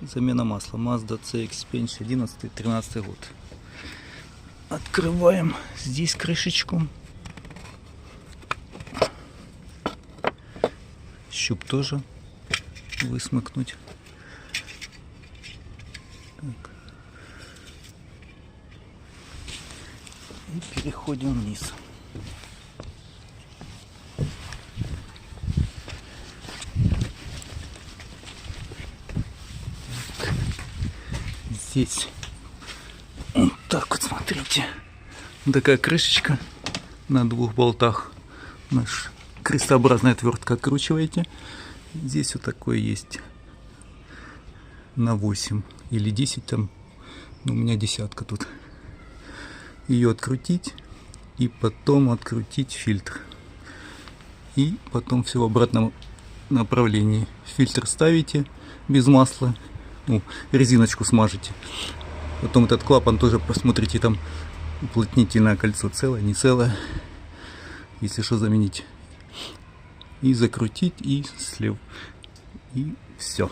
Замена масла. Mazda CX-5 11, 13 год. Открываем здесь крышечку. Щуп тоже высмыкнуть. Так. И переходим вниз. Так. Здесь вот так вот, смотрите. Такая крышечка на двух болтах. Наш крестообразная отвертка откручиваете. Здесь вот такой есть на 8 или 10 там. Ну, у меня десятка тут. Ее открутить и потом открутить фильтр. И потом все в обратном направлении. Фильтр ставите без масла. Ну, резиночку смажете. Потом этот клапан тоже посмотрите, там уплотнительное кольцо целое, не целое. Если что, заменить. И закрутить, и слив. И все.